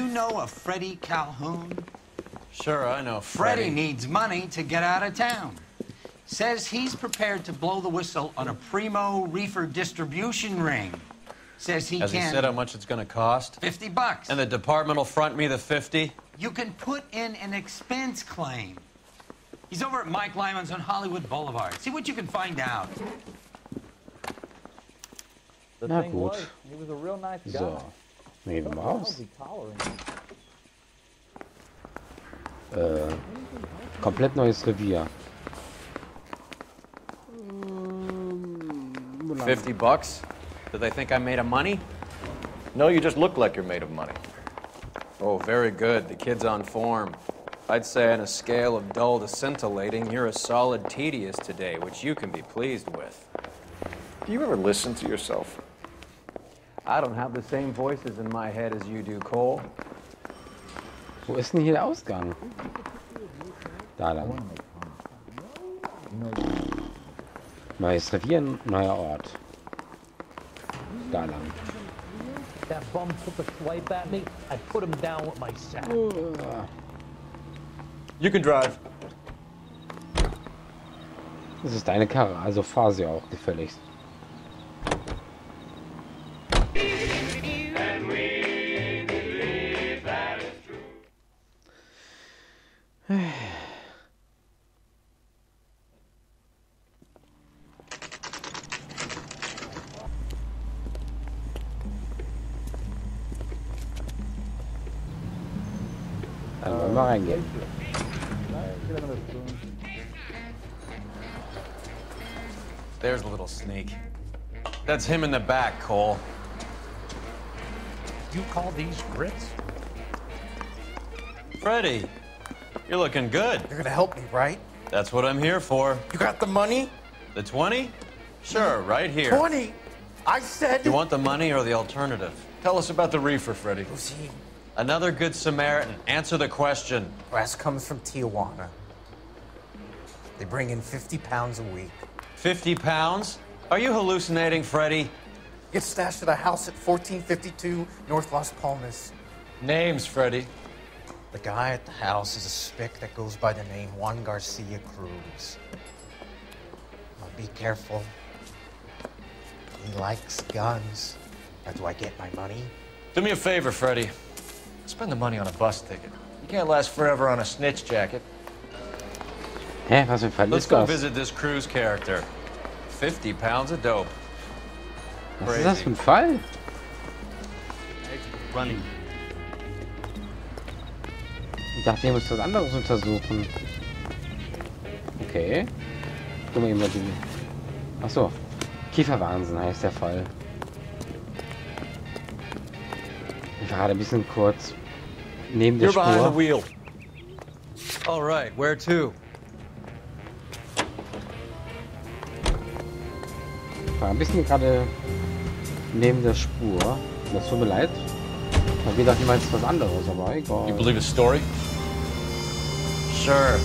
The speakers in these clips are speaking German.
know a Freddie Calhoun? Sure, I know Freddie needs money to get out of town. Says he's prepared to blow the whistle on a primo reefer distribution ring. Says he Has can... he said how much it's gonna cost? $50. And the department will front me the 50? You can put in an expense claim. He's over at Mike Lyman's on Hollywood Boulevard. See what you can find out. Na gut. So. Nehmen wir raus. Komplett neues Revier. $50? Do they think I'm made of money? No, you just look like you're made of money. Oh, very good. The kid's on form. I'd say on a scale of dull to scintillating, you're a solid tedious today, which you can be pleased with. Do you ever listen to yourself? I don't have the same voices in my head as you do, Cole. Wo ist denn hier der Ausgang? Da lang. Neues Revier, neuer Ort. Da lang. That bum took a swipe at me. I put him down with my sack. You can drive. Das ist deine Karre, also fahr sie auch gefälligst. Dann wollen wir reingehen. There's a little sneak. That's him in the back, Cole. You call these grits? Freddie, you're looking good. You're gonna help me, right? That's what I'm here for. You got the money? The 20? Sure, right here. 20? I said... You want the money or the alternative? Tell us about the reefer, Freddie. See, Another good Samaritan. Answer the question. grass comes from Tijuana. They bring in 50 pounds a week. 50 pounds? Are you hallucinating, Freddie? Gets stashed at a house at 1452 North Las Palmas. Names, Freddie. The guy at the house is a spick that goes by the name Juan Garcia Cruz. Now be careful. He likes guns. Now, do I get my money? Do me a favor, Freddie. Spend the money on a bus ticket. You can't last forever on a snitch jacket. Hä, was für ein Fall Let's ist go das? visit this Cruz character. 50 pounds of dope. Was ist das für ein Fall? Running. Ich dachte, ihr müsst was anderes untersuchen. Okay. Guck mal eben mal die... Achso. Kieferwahnsinn heißt der Fall. Ich war gerade ein bisschen kurz neben der You're behind the Spur. wheel. All right, where to? Ich war ein bisschen gerade neben der Spur. Das tut mir leid. Ich hab gedacht, du meinst was anderes, aber egal. You believe his story? Sure.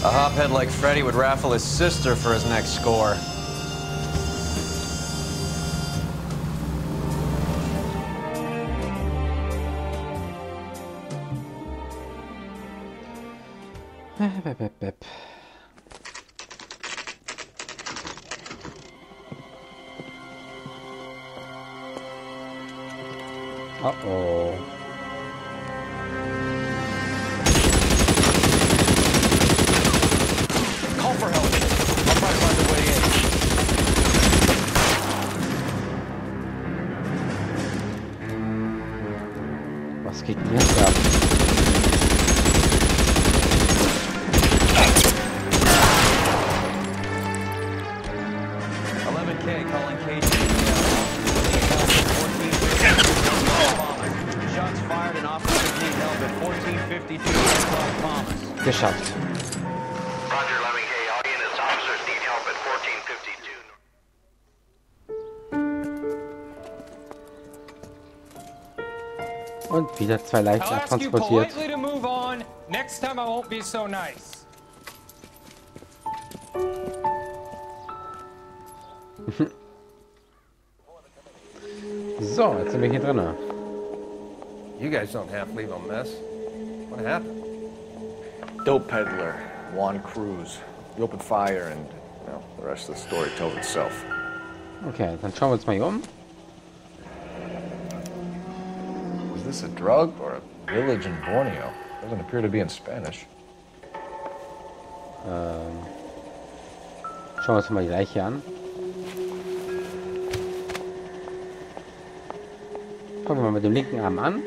A hophead like Freddie would raffle his sister for his next score. Uh-oh. Call for help. I'll try to find a way in. Was geht denn jetzt ab? Calling KG. Shots fired and officers need help at 1452 North Palmas. Geschafft. Roger, 11K. All units, officers need help at 1452. Und wieder zwei Leichen I'll ask you abtransportiert. politely to move on. Next time I won't be so nice. So, jetzt sind wir hier drin. You guys don't half leave a mess. What happened? Dope peddler, Juan Cruz. He opened fire and, well, the rest of the story tells itself. Okay, dann schauen wir uns mal hier um. Was this a drug or a village in Borneo? Doesn't appear to be in Spanish. Schauen wir uns mal die Leiche an. Fangen wir mal mit dem linken Arm an.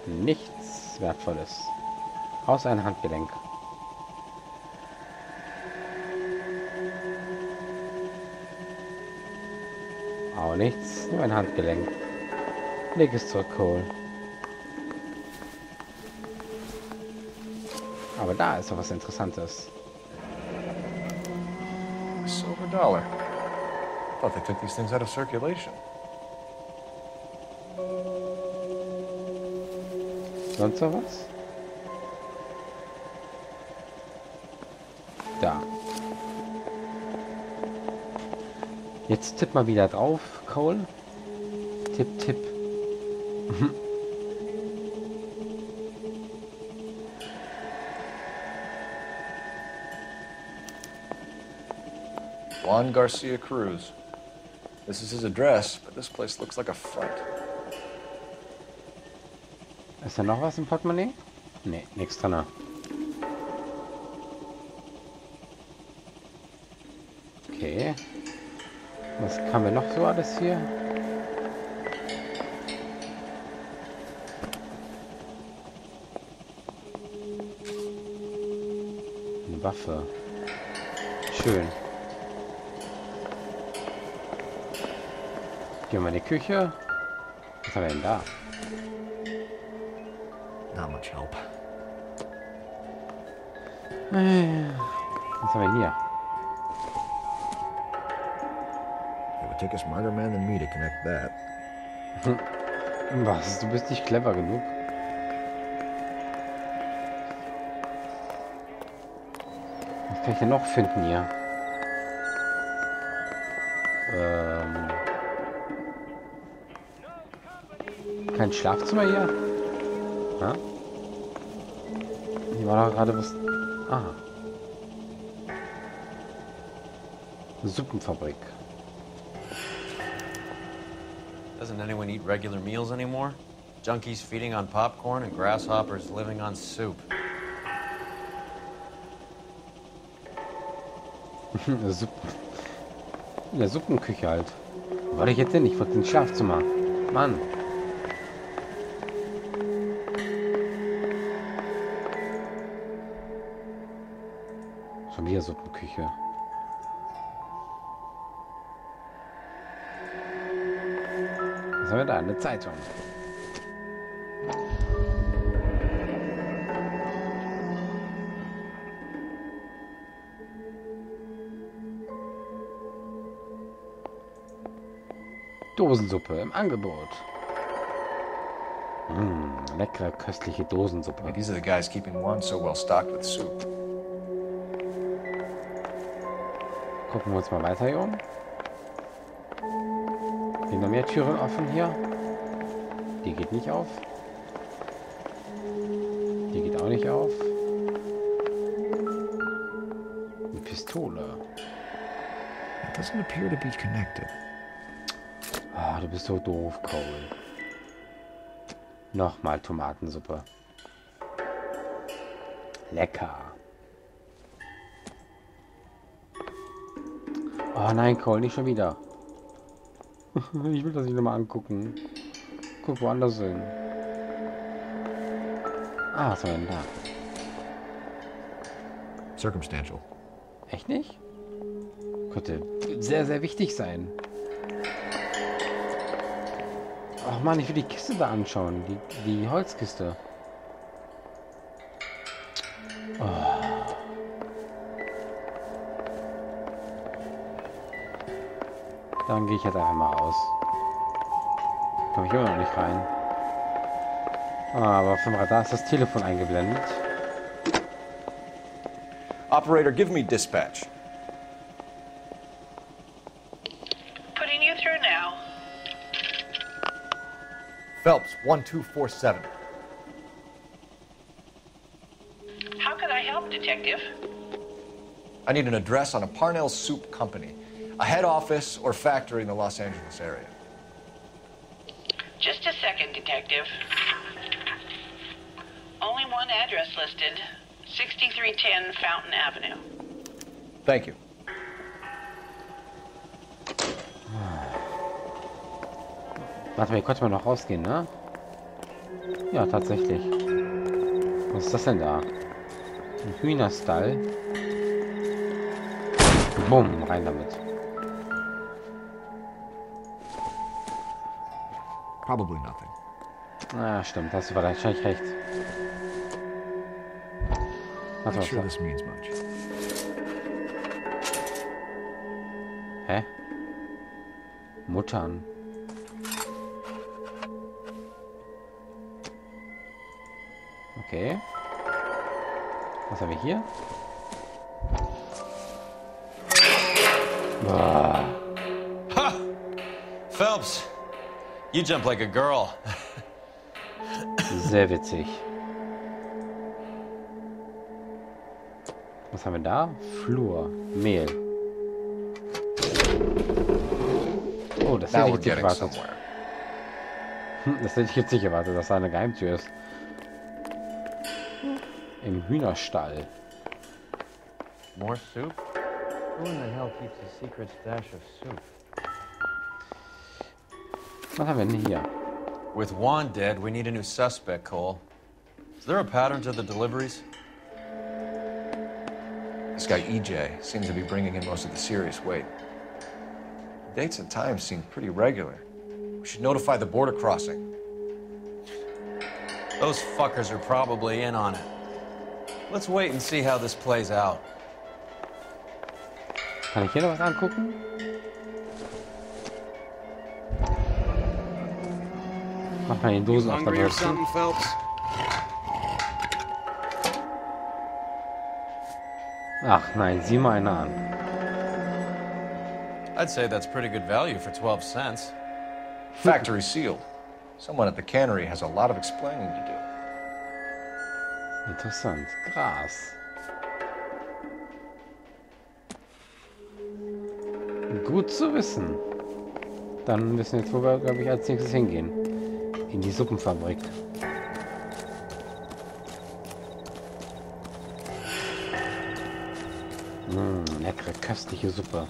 Nichts Wertvolles. Außer ein Handgelenk. Auch nichts, nur ein Handgelenk. Leg es zurück, Cole. Aber da ist doch was Interessantes. A silver dollar. I thought they took these things out of circulation. Sonst noch was? Da. Jetzt tipp mal wieder drauf, Cole. Tipp, tipp. Juan Garcia Cruz. This is his address, but this place looks like a front. Ist da noch was im Portemonnaie? Ne, nichts drin. Okay. Was kann wir noch so alles hier? Eine Waffe. Schön. Gehen wir in die Küche. Was haben wir denn da? Not much help. Was haben wir hier? It would take a smarter man than me to connect that. Was? Du bist nicht clever genug. Was kann ich denn noch finden hier? Kein Schlafzimmer hier? Ja? Hier war doch gerade was... Ah. Suppenfabrik. Doesn't anyone eat regular meals anymore? Junkies feeding on popcorn and grasshoppers living on soup. In der Suppenküche halt. Wo war ich jetzt denn? Ich wollte ins Schlafzimmer. Mann. Schon wieder Suppenküche. Was haben wir da? Eine Zeitung. Dosensuppe im Angebot. Leckere, köstliche Dosensuppe. Hey, these are the guys keeping Juan so well stocked with soup. Gucken wir uns mal weiter hier um. Sind noch mehr Türen offen hier? Die geht nicht auf. Die geht auch nicht auf. Eine Pistole. It doesn't appear to be connected. Ah, du bist so doof, Cole. Nochmal Tomatensuppe. Lecker. Oh nein, Cole, nicht schon wieder. Ich will das nicht nochmal angucken. Guck woanders hin. Ah, was war denn da? Circumstantial. Echt nicht? Könnte sehr, sehr wichtig sein. Ach man, ich will die Kiste da anschauen. Die Holzkiste. Oh. Dann gehe ich jetzt einfach mal raus. Komme ich immer noch nicht rein. Aber vom Radar ist das Telefon eingeblendet. Operator, give me dispatch. Putting you through now. Phelps, 1247. How can I help, Detective? I need an address on a Parnell Soup Company, a head office or factory in the Los Angeles area. Just a second, Detective. Only one address listed, 6310 Fountain Avenue. Thank you. Warte mal, hier konnte man noch rausgehen, ne? Ja, tatsächlich. Was ist das denn da? Ein Hühnerstall. Bumm, rein damit. Probably nothing. Ah, stimmt, hast du wahrscheinlich recht. Warte Not mal, sure this means much. hä? Muttern. Okay. Was haben wir hier? Ah, Ha! Phelps, you jump like a girl. sehr witzig. Was haben wir da? Flur. Mehl. Oh, das hätte Now ich we're jetzt nicht getting erwartet. somewhere. Das hätte ich jetzt nicht erwartet, dass da eine Geheimtür ist. Im Hühnerstall. More soup? Who in the hell keeps a secret stash of soup? Was haben wir denn hier? With Juan dead, we need a new suspect, Cole. Is there a pattern to the deliveries? This guy EJ seems to be bringing in most of the serious weight. The dates and times seem pretty regular. We should notify the border crossing. Those fuckers are probably in on it. Let's wait and see how this plays out. Kann ich hier noch was angucken? Mach mal die Dosen auf der Brust. Phelps? Ach nein, sieh mal einer an. I'd say that's pretty good value for 12 cents. Factory sealed. Someone at the cannery has a lot of explaining to do. Interessant. Gras. Gut zu wissen. Dann wissen wir jetzt, wo wir, glaube ich, als nächstes hingehen. In die Suppenfabrik. Leckere, köstliche Suppe.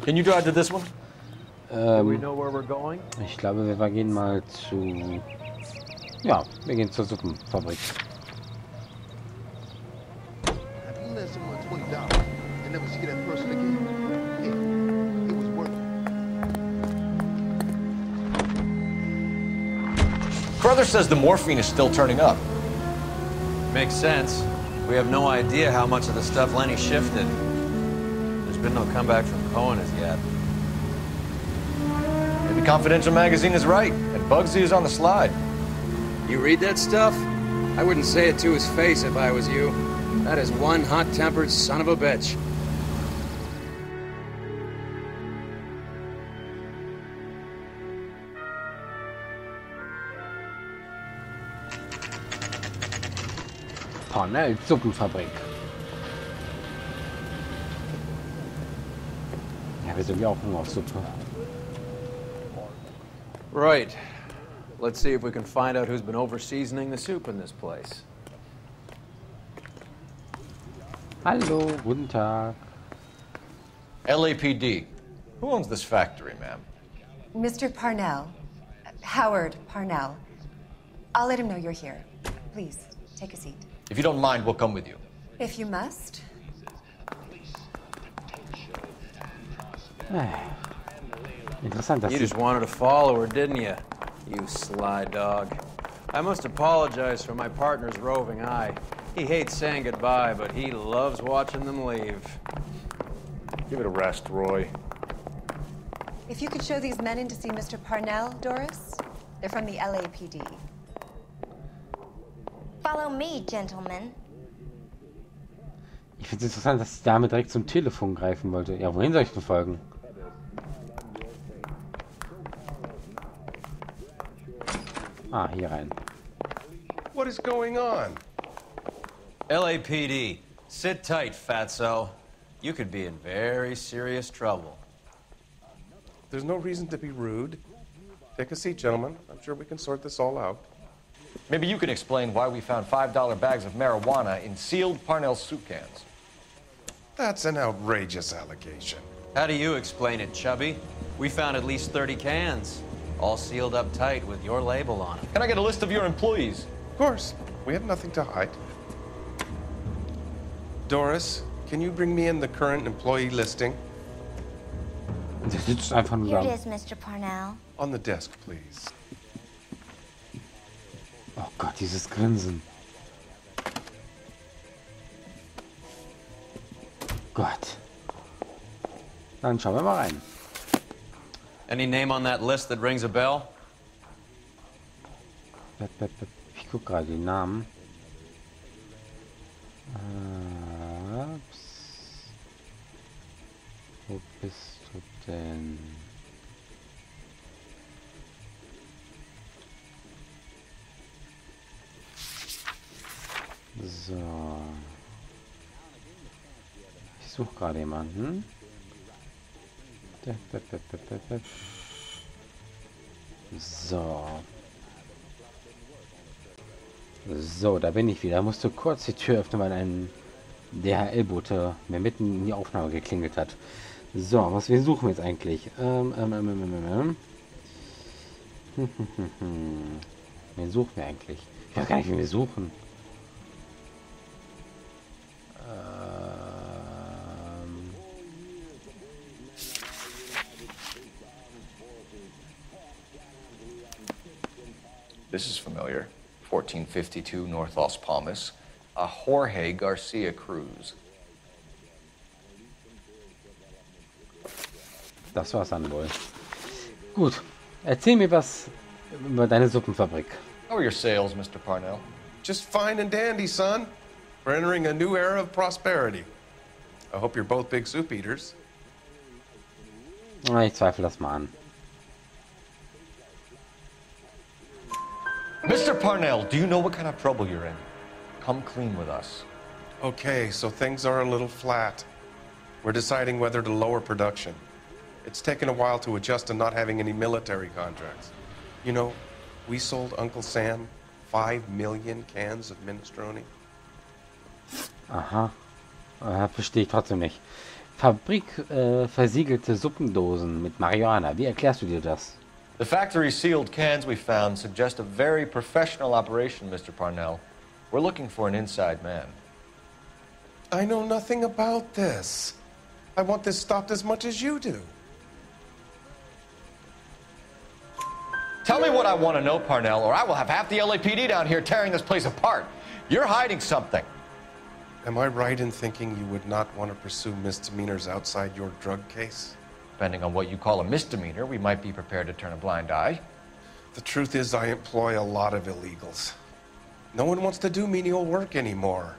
Can you drive to this one? Ich glaube, wir gehen mal zu... Ja, wir gehen zur Suppenfabrik. Carruthers says the morphine is still turning up. Makes sense. We have no idea how much of the stuff Lenny shifted. There's been no comeback from Cohen as yet. Maybe Confidential magazine is right, and Bugsy is on the slide. You read that stuff? I wouldn't say it to his face if I was you. That is one hot-tempered son of a bitch. Parnell Suppenfabrik. Ja, wir sind ja auch Hunger auf Suppe. Right. Let's see if we can find out who's been over-seasoning the soup in this place. Hallo, guten Tag. LAPD. Who owns this factory, ma'am? Mr. Parnell. Howard Parnell. I'll let him know you're here. Please, take a seat. If you don't mind, we'll come with you. If you must. Interessant, dass You just wanted to follow her, didn't you? You sly dog. I must apologize for my partner's roving eye. He hates saying goodbye, but he loves watching them leave. Give it a rest, Roy. If you could show these men in to see Mr. Parnell, Doris. They're from the LAPD. Follow me, gentlemen. Ich finde es interessant, dass die Dame direkt zum Telefon greifen wollte. Ja, wohin soll ich verfolgen? Ah, hier rein. What is going on? LAPD, sit tight, fatso. You could be in very serious trouble. There's no reason to be rude. Take a seat, gentlemen. I'm sure we can sort this all out. Maybe you can explain why we found $5 bags of marijuana in sealed Parnell soup cans. That's an outrageous allegation. How do you explain it, Chubby? We found at least 30 cans, all sealed up tight with your label on them. Can I get a list of your employees? Of course. We have nothing to hide. Doris, can you bring me in the current employee listing? Der sitzt einfach nur Here da. it is, Mr. Parnell. On the desk, please. Oh Gott, dieses Grinsen. Gott. Dann schauen wir mal rein. Any name on that list that rings a bell? Ich gucke gerade die Namen. Ups. Wo bist du denn? So. Ich suche gerade jemanden. So. So, da bin ich wieder. Musste kurz die Tür öffnen, weil ein DHL-Bote mir mitten in die Aufnahme geklingelt hat. So, wen suchen wir jetzt eigentlich? Wen suchen wir eigentlich? Ich weiß gar nicht, wen wir suchen. This is familiar. 1452 North Las Palmas. A Jorge Garcia Cruz. Das war's dann wohl. Gut. Erzähl mir was über deine Suppenfabrik. How are your sales, Mr. Parnell? Just fine and dandy, son. We're entering a new era of prosperity. I hope you're both big soup eaters. Ich zweifle das mal an. Mr. Parnell, do you know what kind of trouble you're in? Come clean with us. Okay, so things are a little flat. We're deciding whether to lower production. It's taken a while to adjust to not having any military contracts. You know, we sold Uncle Sam 5 million cans of minestrone. Aha. Verstehe ich trotzdem nicht. Fabrik versiegelte Suppendosen mit Marihuana. Wie erklärst du dir das? The factory sealed cans we found suggest a very professional operation, Mr. Parnell. We're looking for an inside man. I know nothing about this. I want this stopped as much as you do. Tell me what I want to know, Parnell, or I will have half the LAPD down here tearing this place apart. You're hiding something. Am I right in thinking you would not want to pursue misdemeanors outside your drug case? Depending on what you call a misdemeanor, we might be prepared to turn a blind eye. The truth is, I employ a lot of illegals. No one wants to do menial work anymore.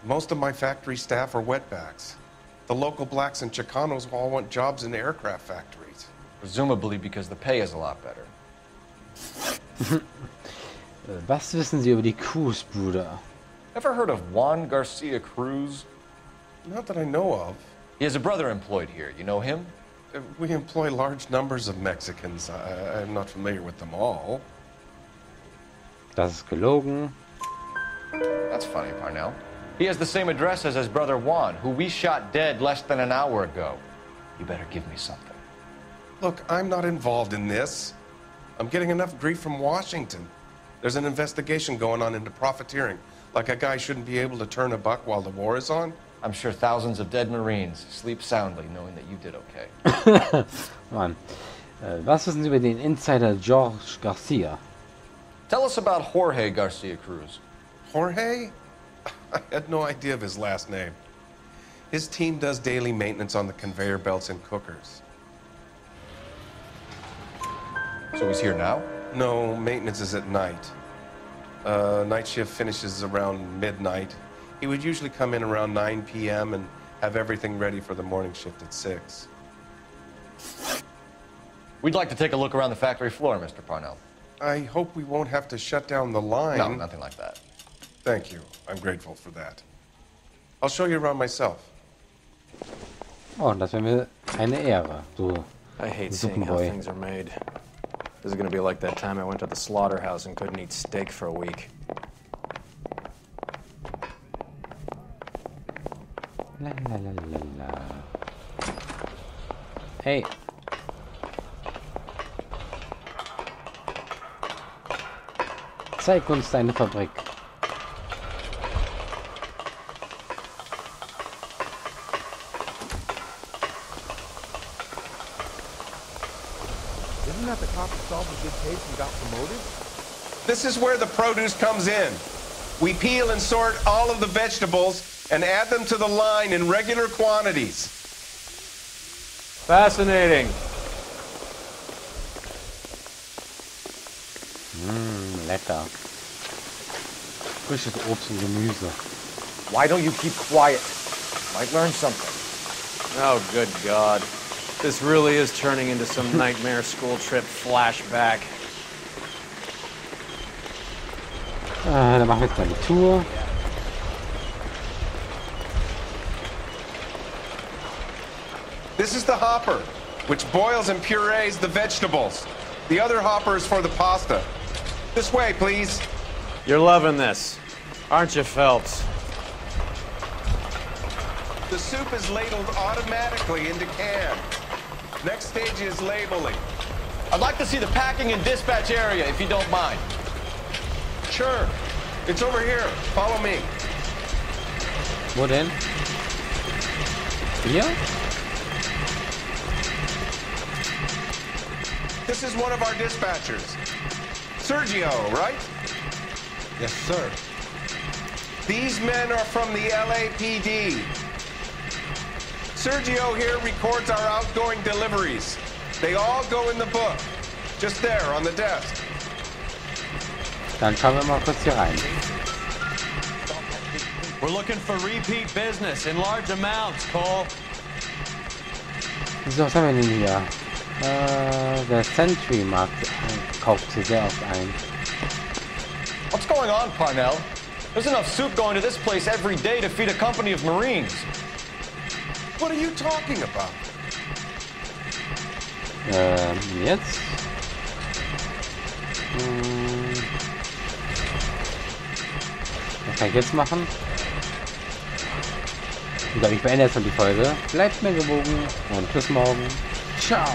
Most of my factory staff are wetbacks. The local blacks and Chicanos all want jobs in aircraft factories. Presumably because the pay is a lot better. Was wissen Sie über die Cruz-Brüder? Ever heard of Juan Garcia Cruz? Not that I know of. He has a brother employed here. You know him? We employ large numbers of Mexicans. I'm not familiar with them all. Das ist gelogen. That's funny, Parnell. He has the same address as his brother Juan, who we shot dead less than an hour ago. You better give me something. Look, I'm not involved in this. I'm getting enough grief from Washington. There's an investigation going on into profiteering. Like a guy shouldn't be able to turn a buck while the war is on. I'm sure thousands of dead Marines sleep soundly knowing that you did okay. Mann. Was wissen Sie über den Insider George Garcia? Tell us about Jorge Garcia Cruz. Jorge? I had no idea of his last name. His team does daily maintenance on the conveyor belts and cookers. So he's here now? No, maintenance is at night. Night shift finishes around midnight. He would usually come in around 9 p.m. and have everything ready for the morning shift at 6. We'd like to take a look around the factory floor, Mr. Parnell. I hope we won't have to shut down the line. No, nothing like that. Thank you. I'm grateful for that. I'll show you around myself. Oh, das wäre mir eine Ehre, du I hate seeing how Suppenboy. things are made. This is gonna be like that time I went to the slaughterhouse and couldn't eat steak for a week. La la la la la. Hey. Zeig uns deine Fabrik. Isn't that the cop who solved the good case and got promoted? This is where the produce comes in. We peel and sort all of the vegetables and add them to the line in regular quantities. Fascinating. Lecker. Frisches Obst und Gemüse. Why don't you keep quiet? Might learn something. Oh, good God. This really is turning into some nightmare school trip flashback. Dann machen wir jetzt mal die Tour. This is the hopper, which boils and purees the vegetables. The other hopper is for the pasta. This way, please. You're loving this, aren't you, Phelps? The soup is ladled automatically into can. Next stage is labeling. I'd like to see the packing and dispatch area, if you don't mind. Sure. It's over here. Follow me. Wo denn? Hier? This is one of our dispatchers. Sergio, right? Yes, sir. These men are from the LAPD. Sergio here records our outgoing deliveries. They all go in the book. Just there, on the desk. Dann schauen wir mal kurz hier rein. We're looking for repeat business in large amounts, Cole. So, was haben wir denn hier? Der Sentry-Markt kauft hier sehr oft ein. What's going on, Parnell? There's enough soup going to this place every day to feed a company of Marines. What are you talking about? Jetzt? Was kann ich jetzt machen? Ich glaube, ich beende jetzt mal die Folge. Bleibt mir gewogen und bis morgen. Ciao!